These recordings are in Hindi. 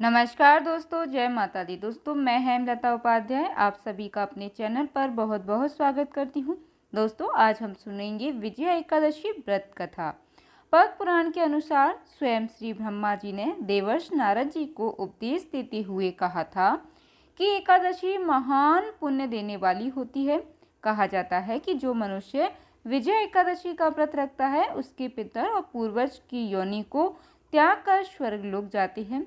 नमस्कार दोस्तों, जय माता दी। दोस्तों, मैं हेमलता उपाध्याय आप सभी का अपने चैनल पर बहुत बहुत स्वागत करती हूँ। दोस्तों, आज हम सुनेंगे विजया एकादशी व्रत कथा। पद्म पुराण के अनुसार स्वयं श्री ब्रह्मा जी ने देवर्षि नारद जी को उपदेश देते हुए कहा था कि एकादशी महान पुण्य देने वाली होती है। कहा जाता है कि जो मनुष्य विजया एकादशी का व्रत रखता है उसके पितर और पूर्वज की योनि को त्याग कर स्वर्ग लोक जाते हैं।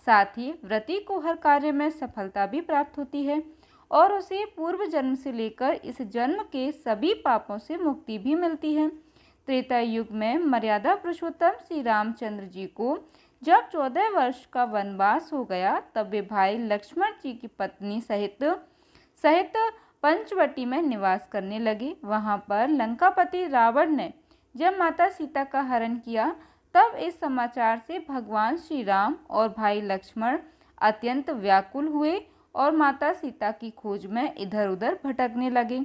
साथ ही व्रती को हर कार्य में सफलता भी प्राप्त होती है और उसे पूर्व जन्म से लेकर इस जन्म के सभी पापों से मुक्ति भी मिलती है। त्रेता युग में मर्यादा पुरुषोत्तम श्री रामचंद्र जी को जब 14 वर्ष का वनवास हो गया, तब वे भाई लक्ष्मण जी की पत्नी सहित पंचवटी में निवास करने लगे। वहां पर लंकापति रावण ने जब माता सीता का हरण किया, तब इस समाचार से भगवान श्री राम और भाई लक्ष्मण अत्यंत व्याकुल हुए और माता सीता की खोज में इधर उधर भटकने लगे।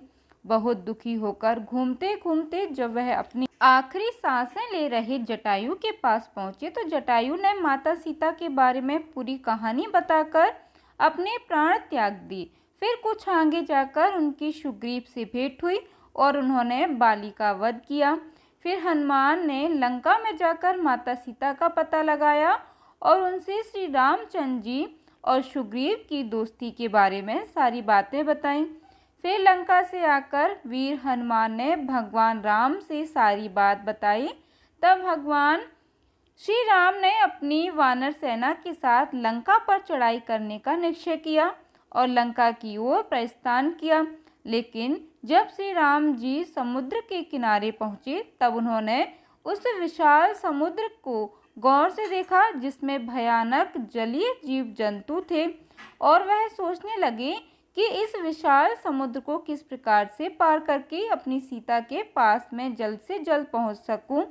बहुत दुखी होकर घूमते घूमते जब वह अपनी आखिरी सांसें ले रहे जटायु के पास पहुंचे, तो जटायु ने माता सीता के बारे में पूरी कहानी बताकर अपने प्राण त्याग दिए। फिर कुछ आगे जाकर उनकी सुग्रीव से भेंट हुई और उन्होंने बाली का वध किया। फिर हनुमान ने लंका में जाकर माता सीता का पता लगाया और उनसे श्री रामचंद्र जी और सुग्रीव की दोस्ती के बारे में सारी बातें बताईं। फिर लंका से आकर वीर हनुमान ने भगवान राम से सारी बात बताई। तब भगवान श्री राम ने अपनी वानर सेना के साथ लंका पर चढ़ाई करने का निश्चय किया और लंका की ओर प्रस्थान किया। लेकिन जब श्री राम जी समुद्र के किनारे पहुंचे, तब उन्होंने उस विशाल समुद्र को गौर से देखा जिसमें भयानक जलीय जीव जंतु थे और वह सोचने लगे कि इस विशाल समुद्र को किस प्रकार से पार करके अपनी सीता के पास में जल्द से जल्द पहुंच सकूं।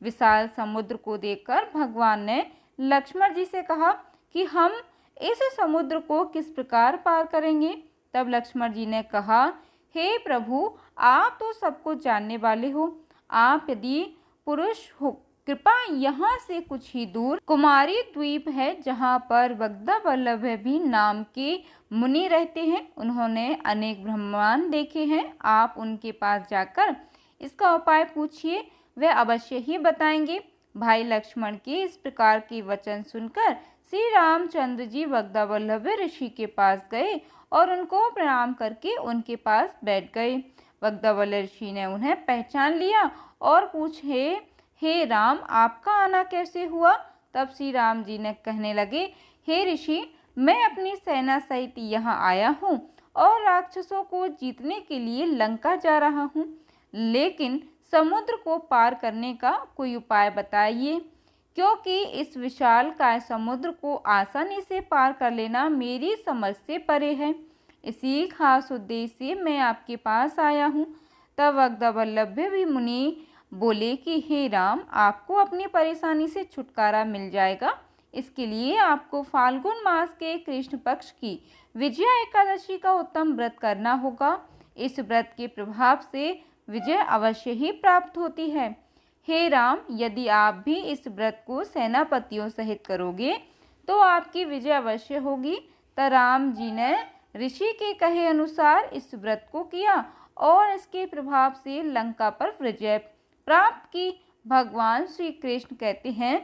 विशाल समुद्र को देखकर भगवान ने लक्ष्मण जी से कहा कि हम इस समुद्र को किस प्रकार पार करेंगे। तब लक्ष्मण जी ने कहा, हे प्रभु, आप तो सब कुछ जानने वाले हो। आप यदि पुरुष हो, कृपा यहाँ से कुछ ही दूर कुमारी द्वीप है जहाँ पर वग्धवल्लभ भी नाम के मुनि रहते हैं। उन्होंने अनेक ब्रह्मांड देखे हैं। आप उनके पास जाकर इसका उपाय पूछिए, वे अवश्य ही बताएंगे। भाई लक्ष्मण के इस प्रकार के वचन सुनकर श्री रामचंद्र जी वग्धवल्लभ ऋषि के पास गए और उनको प्रणाम करके उनके पास बैठ गए। वग्धवल्लभ ऋषि ने उन्हें पहचान लिया और पूछे, हे राम, आपका आना कैसे हुआ। तब श्री राम जी ने कहने लगे, हे ऋषि, मैं अपनी सेना सहित यहाँ आया हूँ और राक्षसों को जीतने के लिए लंका जा रहा हूँ, लेकिन समुद्र को पार करने का कोई उपाय बताइए, क्योंकि इस विशाल काय समुद्र को आसानी से पार कर लेना मेरी समझ से परे है। इसी खास उद्देश्य से मैं आपके पास आया हूँ। तब वग्धवल्लभ भी मुनि बोले कि हे राम, आपको अपनी परेशानी से छुटकारा मिल जाएगा। इसके लिए आपको फाल्गुन मास के कृष्ण पक्ष की विजया एकादशी का उत्तम व्रत करना होगा। इस व्रत के प्रभाव से विजय अवश्य ही प्राप्त होती है। हे राम, यदि आप भी इस व्रत को सेनापतियों सहित करोगे तो आपकी विजय अवश्य होगी। तब राम जी ने ऋषि के कहे अनुसार इस व्रत को किया और इसके प्रभाव से लंका पर विजय प्राप्त की। भगवान श्री कृष्ण कहते हैं,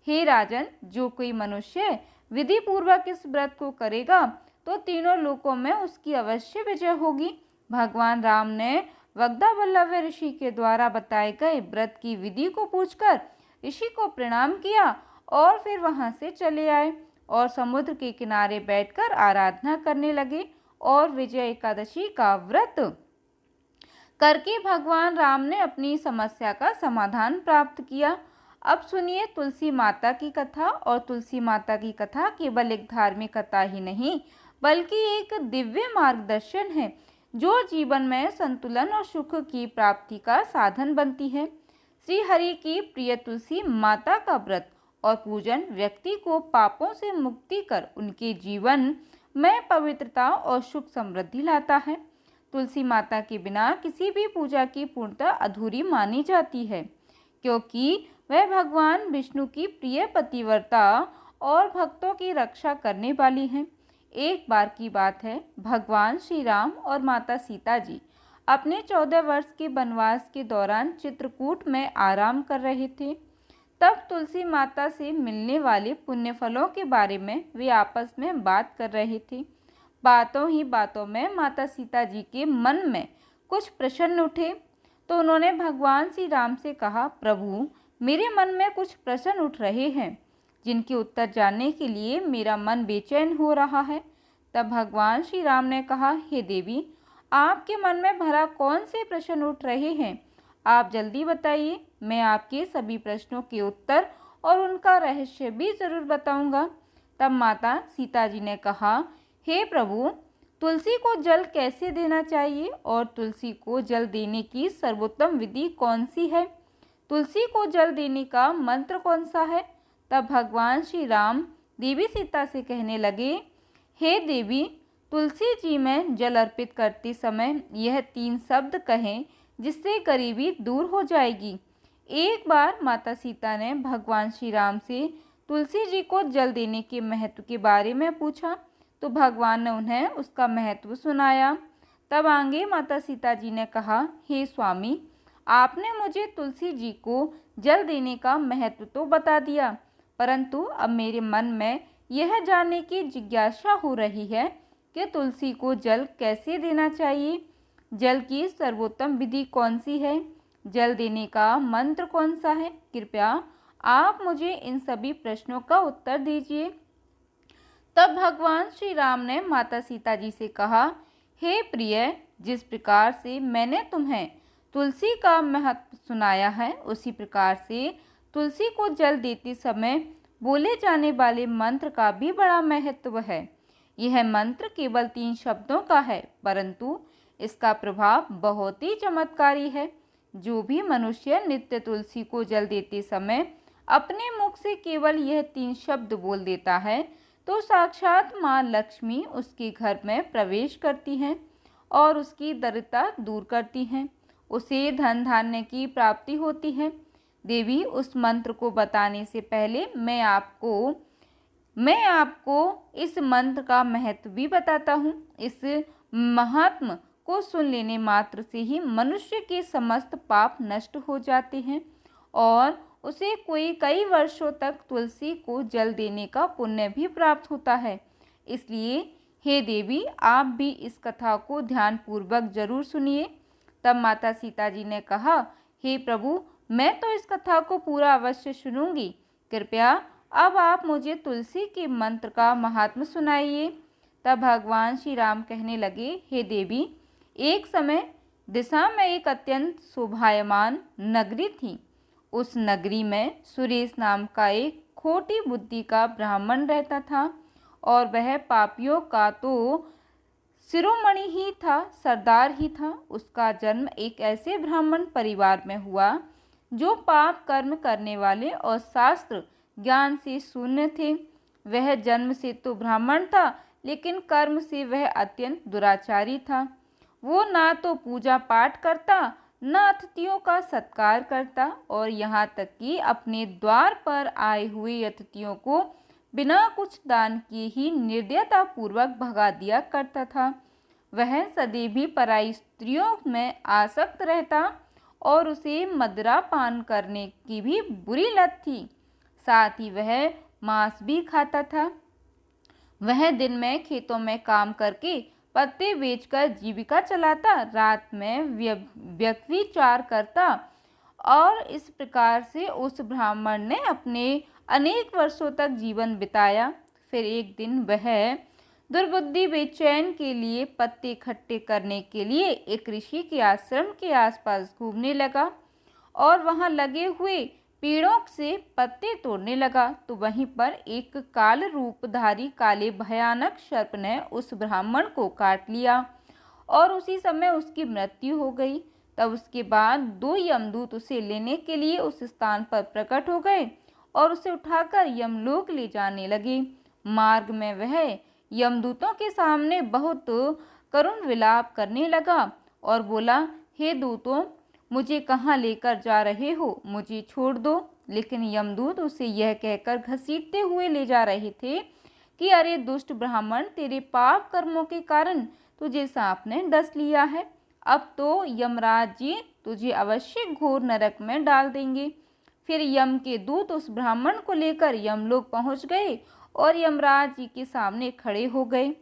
हे राजन, जो कोई मनुष्य विधि पूर्वक इस व्रत को करेगा तो तीनों लोकों में उसकी अवश्य विजय होगी। भगवान राम ने वग्धवल्लभ ऋषि के द्वारा बताए गए व्रत की विधि को पूछकर ऋषि को प्रणाम किया और फिर वहां से चले आए और समुद्र के किनारे बैठकर आराधना करने लगे और विजय एकादशी का व्रत करके भगवान राम ने अपनी समस्या का समाधान प्राप्त किया। अब सुनिए तुलसी माता की कथा। और तुलसी माता की कथा केवल एक धार्मिक कथा ही नहीं, बल्कि एक दिव्य मार्गदर्शन है जो जीवन में संतुलन और सुख की प्राप्ति का साधन बनती है। श्री हरि की प्रिय तुलसी माता का व्रत और पूजन व्यक्ति को पापों से मुक्ति कर उनके जीवन में पवित्रता और सुख समृद्धि लाता है। तुलसी माता के बिना किसी भी पूजा की पूर्णता अधूरी मानी जाती है, क्योंकि वह भगवान विष्णु की प्रिय पतिव्रता और भक्तों की रक्षा करने वाली हैं। एक बार की बात है, भगवान श्री राम और माता सीता जी अपने 14 वर्ष के वनवास के दौरान चित्रकूट में आराम कर रहे थे। तब तुलसी माता से मिलने वाले पुण्य फलों के बारे में वे आपस में बात कर रहे थे। बातों ही बातों में माता सीता जी के मन में कुछ प्रश्न उठे, तो उन्होंने भगवान श्री राम से कहा, प्रभु, मेरे मन में कुछ प्रश्न उठ रहे हैं जिनके उत्तर जानने के लिए मेरा मन बेचैन हो रहा है। तब भगवान श्री राम ने कहा, हे देवी, आपके मन में भला कौन से प्रश्न उठ रहे हैं? आप जल्दी बताइए, मैं आपके सभी प्रश्नों के उत्तर और उनका रहस्य भी जरूर बताऊंगा। तब माता सीता जी ने कहा, हे प्रभु, तुलसी को जल कैसे देना चाहिए और तुलसी को जल देने की सर्वोत्तम विधि कौन सी है? तुलसी को जल देने का मंत्र कौन सा है? तब भगवान श्री राम देवी सीता से कहने लगे, हे देवी, तुलसी जी में जल अर्पित करते समय यह 3 शब्द कहें जिससे गरीबी दूर हो जाएगी। एक बार माता सीता ने भगवान श्री राम से तुलसी जी को जल देने के महत्व के बारे में पूछा, तो भगवान ने उन्हें उसका महत्व सुनाया। तब आगे माता सीता जी ने कहा, हे स्वामी, आपने मुझे तुलसी जी को जल देने का महत्व तो बता दिया, परंतु अब मेरे मन में यह जानने की जिज्ञासा हो रही है कि तुलसी को जल कैसे देना चाहिए, जल की सर्वोत्तम विधि कौन सी है, जल देने का मंत्र कौन सा है। कृपया आप मुझे इन सभी प्रश्नों का उत्तर दीजिए। तब भगवान श्री राम ने माता सीता जी से कहा, हे प्रिय, जिस प्रकार से मैंने तुम्हें तुलसी का महत्व सुनाया है, उसी प्रकार से तुलसी को जल देते समय बोले जाने वाले मंत्र का भी बड़ा महत्व है। यह मंत्र केवल 3 शब्दों का है, परंतु इसका प्रभाव बहुत ही चमत्कारी है। जो भी मनुष्य नित्य तुलसी को जल देते समय अपने मुख से केवल यह 3 शब्द बोल देता है, तो साक्षात माँ लक्ष्मी उसके घर में प्रवेश करती हैं और उसकी दरिद्रता दूर करती हैं। उसे धन धान्य की प्राप्ति होती है। देवी, उस मंत्र को बताने से पहले मैं आपको इस मंत्र का महत्व भी बताता हूँ। इस महात्म को सुन लेने मात्र से ही मनुष्य के समस्त पाप नष्ट हो जाते हैं और उसे कई वर्षों तक तुलसी को जल देने का पुण्य भी प्राप्त होता है। इसलिए हे देवी, आप भी इस कथा को ध्यानपूर्वक जरूर सुनिए। तब माता सीता जी ने कहा, हे प्रभु, मैं तो इस कथा को पूरा अवश्य सुनूंगी। कृपया अब आप मुझे तुलसी के मंत्र का महात्म्य सुनाइए। तब भगवान श्री राम कहने लगे, हे देवी, एक समय दिशा में एक अत्यंत शोभायमान नगरी थी। उस नगरी में सुरेश नाम का एक खोटी बुद्धि का ब्राह्मण रहता था और वह पापियों का तो शिरोमणि ही था, सरदार ही था। उसका जन्म एक ऐसे ब्राह्मण परिवार में हुआ जो पाप कर्म करने वाले और शास्त्र ज्ञान से शून्य थे। वह जन्म से तो ब्राह्मण था, लेकिन कर्म से वह अत्यंत दुराचारी था। वो ना तो पूजा पाठ करता, न अतिथियों का सत्कार करता और यहाँ तक कि अपने द्वार पर आए हुए अतिथियों को बिना कुछ दान किए ही निर्दयता पूर्वक भगा दिया करता था। वह सदैव ही पराई स्त्रियों में आसक्त रहता और उसे मदिरा पान करने की भी बुरी लत थी। साथ ही वह मांस भी खाता था। वह दिन में खेतों में काम करके पत्ते बेचकर जीविका चलाता, रात में व्यभिचार करता और इस प्रकार से उस ब्राह्मण ने अपने अनेक वर्षों तक जीवन बिताया। फिर एक दिन वह दुर्बुद्धि बेचैन के लिए पत्ते इकट्ठे करने के लिए एक ऋषि के आश्रम के आसपास घूमने लगा और वहां लगे हुए पेड़ों से पत्ते तोड़ने लगा। तो वहीं पर एक काल रूपधारी काले भयानक सर्प ने उस ब्राह्मण को काट लिया और उसी समय उसकी मृत्यु हो गई। तब उसके बाद 2 यमदूत उसे लेने के लिए उस स्थान पर प्रकट हो गए और उसे उठाकर यमलोक ले जाने लगे। मार्ग में वह यमदूतों के सामने बहुत करुण विलाप करने लगा और बोला, हे दूतों, मुझे कहाँ लेकर जा रहे हो? मुझे छोड़ दो। लेकिन यमदूत उसे यह कहकर घसीटते हुए ले जा रहे थे कि अरे दुष्ट ब्राह्मण, तेरे पाप कर्मों के कारण तुझे सांप ने डस लिया है। अब तो यमराज जी तुझे अवश्य घोर नरक में डाल देंगे। फिर यम के दूत उस ब्राह्मण को लेकर यमलोक पहुंच गए और यमराज जी के सामने खड़े हो गए।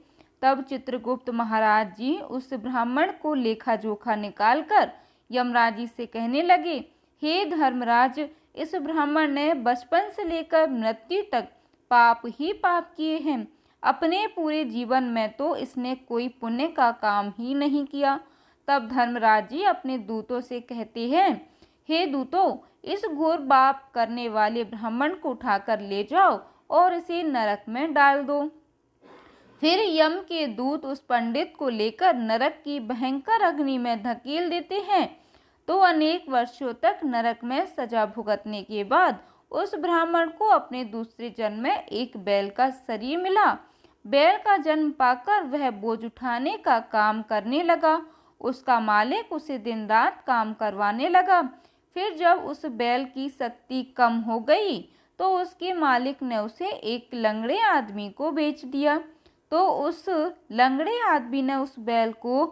तब चित्रगुप्त महाराज जी उस ब्राह्मण को लेखा जोखा निकालकर यमराज जी से कहने लगे, हे धर्मराज, इस ब्राह्मण ने बचपन से लेकर मृत्यु तक पाप ही पाप किए हैं। अपने पूरे जीवन में तो इसने कोई पुण्य का काम ही नहीं किया। तब धर्मराज जी अपने दूतों से कहते हैं, हे दूतों, इस घोर पाप करने वाले ब्राह्मण को उठाकर ले जाओ और इसे नरक में डाल दो। फिर यम के दूत उस पंडित को लेकर नरक की भयंकर अग्नि में धकेल देते हैं। तो अनेक वर्षों तक नरक में सजा भुगतने के बाद उस ब्राह्मण को अपने दूसरे जन्म में एक बैल का शरीर मिला। बैल का जन्म पाकर वह बोझ उठाने का काम करने लगा। उसका मालिक उसे दिन रात काम करवाने लगा। फिर जब उस बैल की शक्ति कम हो गई तो उसके मालिक ने उसे एक लंगड़े आदमी को बेच दिया। तो उस लंगड़े आदमी ने उस बैल को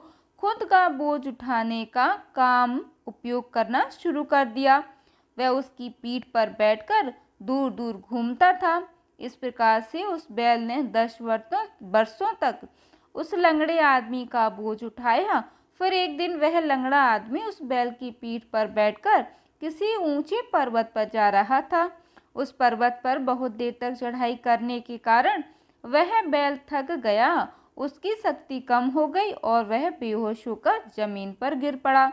खुद का बोझ उठाने का काम उपयोग करना शुरू कर दिया। वह उसकी पीठ पर बैठकर दूर दूर घूमता था। इस प्रकार से उस बैल ने 10 वर्षों तक उस लंगड़े आदमी का बोझ उठाया। फिर एक दिन वह लंगड़ा आदमी उस बैल की पीठ पर बैठकर किसी ऊंचे पर्वत पर जा रहा था। उस पर्वत पर बहुत देर तक चढ़ाई करने के कारण वह बैल थक गया, उसकी शक्ति कम हो गई और वह बेहोश होकर जमीन पर गिर पड़ा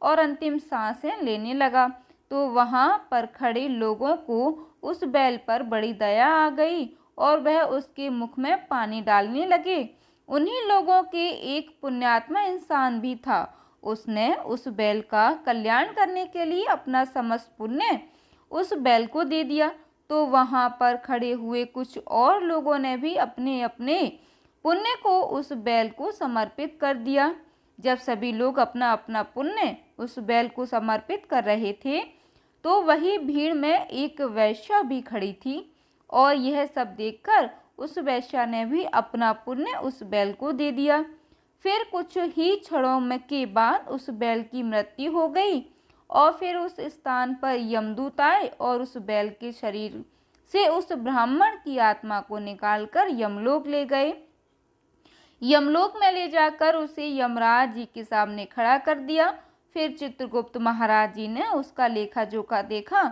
और अंतिम सांसें लेने लगा। तो वहां पर खड़े लोगों को उस बैल पर बड़ी दया आ गई और वह उसके मुख में पानी डालने लगे। उन्हीं लोगों के एक पुण्यात्मा इंसान भी था। उसने उस बैल का कल्याण करने के लिए अपना समस्त पुण्य उस बैल को दे दिया। तो वहां पर खड़े हुए कुछ और लोगों ने भी अपने अपने पुण्य को उस बैल को समर्पित कर दिया। जब सभी लोग अपना अपना पुण्य उस बैल को समर्पित कर रहे थे तो वही भीड़ में एक वैश्या भी खड़ी थी और यह सब देखकर उस वैश्या ने भी अपना पुण्य उस बैल को दे दिया। फिर कुछ ही क्षणों में के बाद उस बैल की मृत्यु हो गई और फिर उस स्थान पर यमदूत आए और उस बैल के शरीर से उस ब्राह्मण की आत्मा को निकालकर यमलोक ले गए। यमलोक में ले जाकर उसे यमराज जी के सामने खड़ा कर दिया। फिर चित्रगुप्त महाराज जी ने उसका लेखा जोखा देखा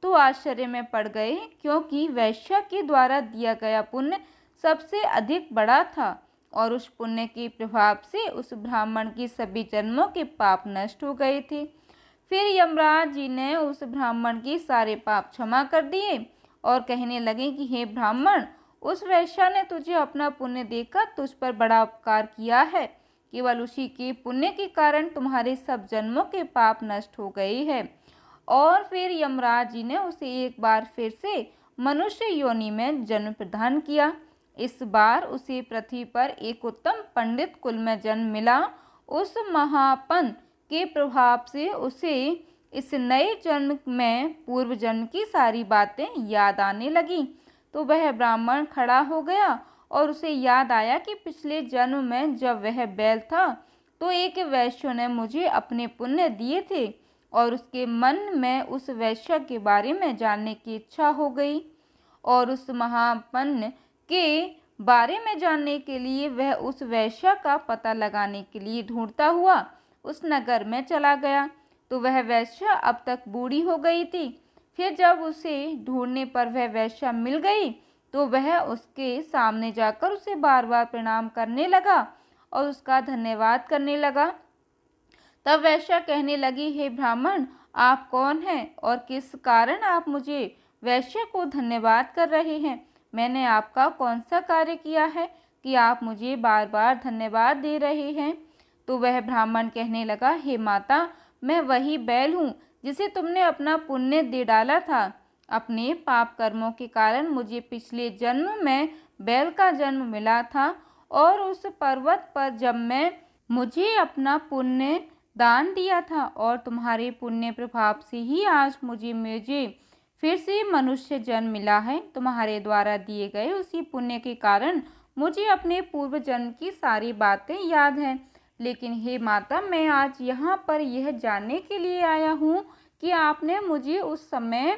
तो आश्चर्य में पड़ गए, क्योंकि वैश्या के द्वारा दिया गया पुण्य सबसे अधिक बड़ा था और उस पुण्य के प्रभाव से उस ब्राह्मण के सभी जन्मों के पाप नष्ट हो गए थे। फिर यमराज जी ने उस ब्राह्मण के सारे पाप क्षमा कर दिए और कहने लगे कि हे ब्राह्मण, उस वैश्या ने तुझे अपना पुण्य देकर तुझ पर बड़ा उपकार किया है। केवल उसी के पुण्य के कारण तुम्हारे सब जन्मों के पाप नष्ट हो गए हैं। और फिर यमराज जी ने उसे एक बार फिर से मनुष्य योनि में जन्म प्रदान किया। इस बार उसे पृथ्वी पर एक उत्तम पंडित कुल में जन्म मिला। उस महापन के प्रभाव से उसे इस नए जन्म में पूर्व जन्म की सारी बातें याद आने लगी। तो वह ब्राह्मण खड़ा हो गया और उसे याद आया कि पिछले जन्म में जब वह बैल था तो एक वैश्य ने मुझे अपने पुण्य दिए थे और उसके मन में उस वैश्य के बारे में जानने की इच्छा हो गई और उस महापन्न के बारे में जानने के लिए वह उस वैश्य का पता लगाने के लिए ढूंढता हुआ उस नगर में चला गया। तो वह वैश्य अब तक बूढ़ी हो गई थी। फिर जब उसे ढूंढने पर वह वैश्य मिल गई तो वह उसके सामने जाकर उसे बार बार प्रणाम करने लगा और उसका धन्यवाद करने लगा। तब वैश्या कहने लगी, हे ब्राह्मण, आप कौन हैं और किस कारण आप मुझे वैश्य को धन्यवाद कर रहे हैं? मैंने आपका कौन सा कार्य किया है कि आप मुझे बार बार धन्यवाद दे रहे हैं? तो वह ब्राह्मण कहने लगा, हे माता, मैं वही बैल हूँ जिसे तुमने अपना पुण्य दे डाला था। अपने पाप कर्मों के कारण मुझे पिछले जन्म में बैल का जन्म मिला था और उस पर्वत पर जब मैं मुझे अपना पुण्य दान दिया था और तुम्हारे पुण्य प्रभाव से ही आज मुझे फिर से मनुष्य जन्म मिला है। तुम्हारे द्वारा दिए गए उसी पुण्य के कारण मुझे अपने पूर्व जन्म की सारी बातें याद हैं। लेकिन हे माता, मैं आज यहाँ पर यह जानने के लिए आया हूँ कि आपने मुझे उस समय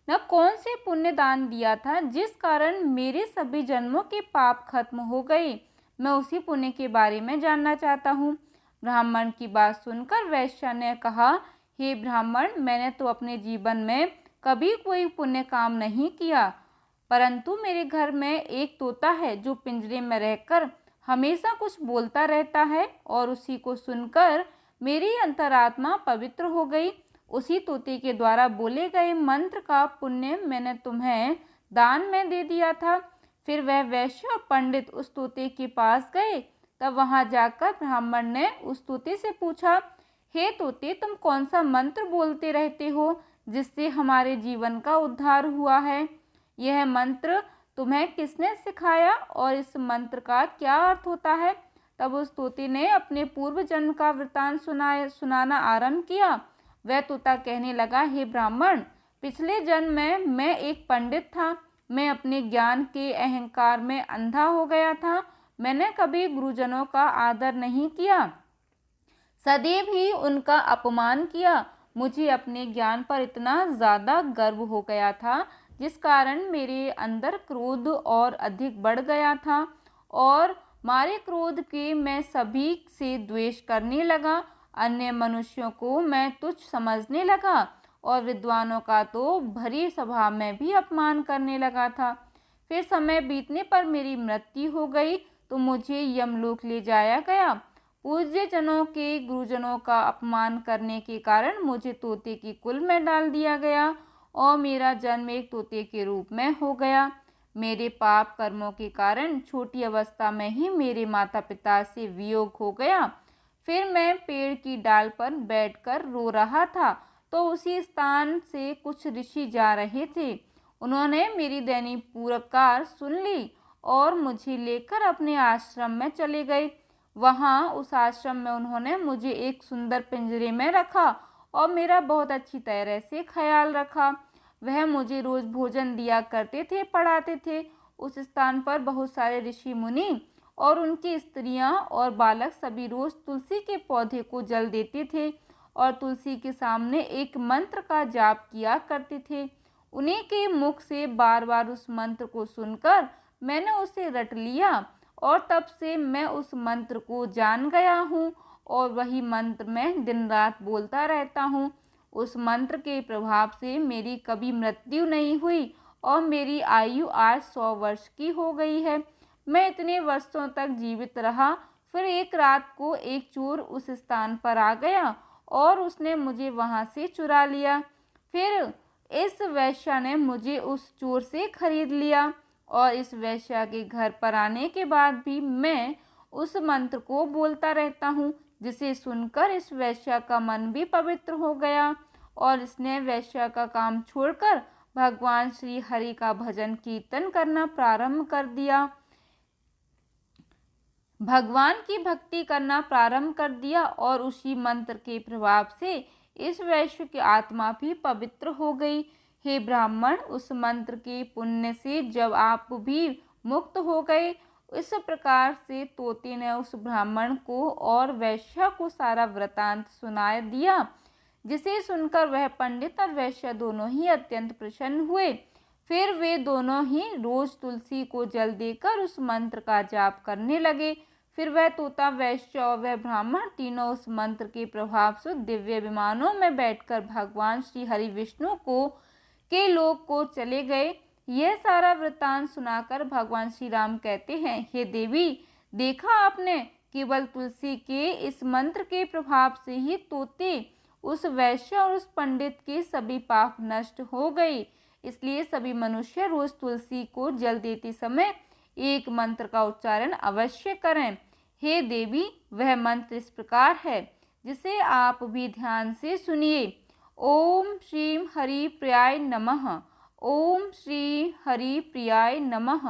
न कौन से पुण्य दान दिया था जिस कारण मेरे सभी जन्मों के पाप खत्म हो गए। मैं उसी पुण्य के बारे में जानना चाहता हूँ। ब्राह्मण की बात सुनकर वैश्या ने कहा, हे ब्राह्मण, मैंने तो अपने जीवन में कभी कोई पुण्य काम नहीं किया, परंतु मेरे घर में एक तोता है जो पिंजरे में रहकर हमेशा कुछ बोलता रहता है और उसी को सुनकर मेरी अंतरात्मा पवित्र हो गई। उसी तोते के द्वारा बोले गए मंत्र का पुण्य मैंने तुम्हें दान में दे दिया था। फिर वह वैश्य और पंडित उस तोते के पास गए। तब वहां जाकर ब्राह्मण ने उस तोते से पूछा, हे तोते, तुम कौन सा मंत्र बोलते रहते हो जिससे हमारे जीवन का उद्धार हुआ है? यह मंत्र तुम्हें किसने सिखाया और इस मंत्र का क्या अर्थ होता है? तब उस तोते ने अपने पूर्व जन्म का वृतांत सुनाना आरंभ किया। वह तोता कहने लगा, हे ब्राह्मण, पिछले जन्म में मैं एक पंडित था। मैं अपने ज्ञान के अहंकार में अंधा हो गया था। मैंने कभी गुरुजनों का आदर नहीं किया, सदैव ही उनका अपमान किया। मुझे अपने ज्ञान पर इतना ज़्यादा गर्व हो गया था जिस कारण मेरे अंदर क्रोध और अधिक बढ़ गया था और मारे क्रोध के मैं सभी से द्वेष करने लगा। अन्य मनुष्यों को मैं तुच्छ समझने लगा और विद्वानों का तो भरी सभा में भी अपमान करने लगा था। फिर समय बीतने पर मेरी मृत्यु हो गई तो मुझे यमलोक ले जाया गया। पूज्य जनों के गुरुजनों का अपमान करने के कारण मुझे तोते की कुल में डाल दिया गया और मेरा जन्म एक तोते के रूप में हो गया। मेरे पाप कर्मों के कारण छोटी अवस्था में ही मेरे माता पिता से वियोग हो गया। फिर मैं पेड़ की डाल पर बैठकर रो रहा था तो उसी स्थान से कुछ ऋषि जा रहे थे। उन्होंने मेरी दैनिक पुकार सुन ली और मुझे लेकर अपने आश्रम में चले गए। वहाँ उस आश्रम में उन्होंने मुझे एक सुंदर पिंजरे में रखा और मेरा बहुत अच्छी तरह से ख्याल रखा। वह मुझे रोज भोजन दिया करते थे, पढ़ाते थे। उस स्थान पर बहुत सारे ऋषि मुनि और उनकी स्त्रियां और बालक सभी रोज तुलसी के पौधे को जल देते थे और तुलसी के सामने एक मंत्र का जाप किया करते थे। उन्हीं के मुख से बार बार उस मंत्र को सुनकर मैंने उसे रट लिया और तब से मैं उस मंत्र को जान गया हूँ और वही मंत्र मैं दिन रात बोलता रहता हूँ। उस मंत्र के प्रभाव से मेरी कभी मृत्यु नहीं हुई और मेरी आयु आज 100 वर्ष की हो गई है। मैं इतने वर्षों तक जीवित रहा। फिर एक रात को एक चोर उस स्थान पर आ गया और उसने मुझे वहां से चुरा लिया। फिर इस वैश्या ने मुझे उस चोर से खरीद लिया और इस वैश्या के घर पर आने के बाद भी मैं उस मंत्र को बोलता रहता हूँ, जिसे सुनकर इस वैश्या का मन भी पवित्र हो गया और इसने वैश्या का काम छोड़कर भगवान श्री हरि का भजन कीर्तन करना प्रारंभ कर दिया। भगवान की भक्ति करना प्रारंभ कर दिया और उसी मंत्र के प्रभाव से इस वैश्य की आत्मा भी पवित्र हो गई। हे ब्राह्मण, उस मंत्र के पुण्य से जब आप भी मुक्त हो गए, इस प्रकार से तोते ने उस ब्राह्मण को और वैश्य को सारा वृतांत सुना दिया, जिसे सुनकर वह पंडित और वैश्य दोनों ही अत्यंत प्रसन्न हुए। फिर वे दोनों ही रोज तुलसी को जल देकर उस मंत्र का जाप करने लगे। फिर वह तोता, वैश्य और वह ब्राह्मण तीनों उस मंत्र के प्रभाव से दिव्य विमानों में बैठकर भगवान श्री हरि विष्णु को के लोक को चले गए। यह सारा वृत्तांत सुनाकर भगवान श्री राम कहते हैं, हे देवी, देखा आपने, केवल तुलसी के इस मंत्र के प्रभाव से ही तोते, उस वैश्य और उस पंडित के सभी पाप नष्ट हो गए। इसलिए सभी मनुष्य रोज तुलसी को जल देते समय एक मंत्र का उच्चारण अवश्य करें। हे देवी, वह मंत्र इस प्रकार है, जिसे आप भी ध्यान से सुनिए। ओम श्री हरि प्रियाय नमः। ओम श्री हरि प्रियाय नमः।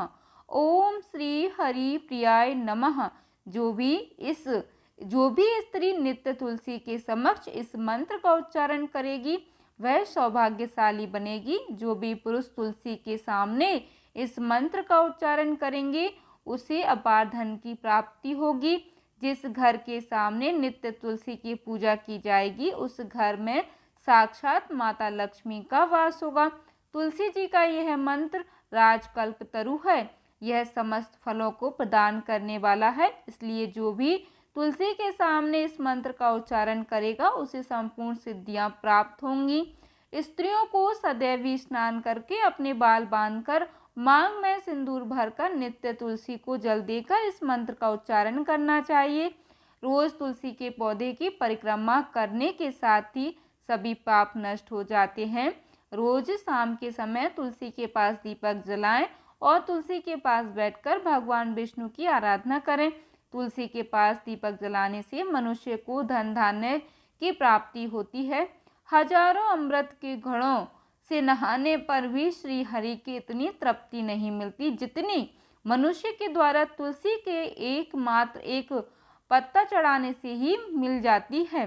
ओम श्री हरि प्रियाय नमः। जो भी स्त्री नित्य तुलसी के समक्ष इस मंत्र का उच्चारण करेगी, वह सौभाग्यशाली बनेगी। जो भी पुरुष तुलसी के सामने इस मंत्र का उच्चारण करेंगे उसे अपार धन की प्राप्ति होगी। जिस घर के सामने नित्य तुलसी की पूजा की जाएगी उस घर में साक्षात माता लक्ष्मी का वास होगा। तुलसी जी का यह मंत्र राजकल्पतरु है। यह समस्त फलों को प्रदान करने वाला है, इसलिए जो भी तुलसी के सामने इस मंत्र का उच्चारण करेगा उसे संपूर्ण सिद्धियां प्राप्त होंगी। स्त्रियों को सदैव स्नान करके अपने बाल बांधकर मांग में सिंदूर भरकर नित्य तुलसी को जल देकर इस मंत्र का उच्चारण करना चाहिए। रोज तुलसी के पौधे की परिक्रमा करने के साथ ही सभी पाप नष्ट हो जाते हैं। रोज शाम के समय तुलसी के पास दीपक जलाएं और तुलसी के पास बैठकर भगवान विष्णु की आराधना करें। तुलसी के पास दीपक जलाने से मनुष्य को धन धान्य की प्राप्ति होती है। हजारों अमृत के घड़ों से नहाने पर भी श्री हरि की इतनी तृप्ति नहीं मिलती जितनी मनुष्य के द्वारा तुलसी के एकमात्र एक पत्ता चढ़ाने से ही मिल जाती है।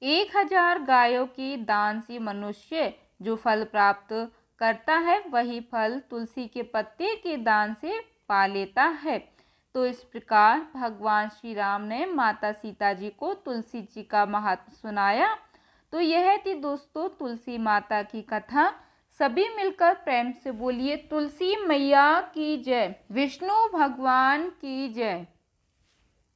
1000 गायों के दान से मनुष्य जो फल प्राप्त करता है वही फल तुलसी के पत्ते के दान से पा लेता है। तो इस प्रकार भगवान श्री राम ने माता सीता जी को तुलसी जी का महत्व सुनाया। तो यह थी दोस्तों तुलसी माता की कथा। सभी मिलकर प्रेम से बोलिए तुलसी मैया की जय, विष्णु भगवान की जय।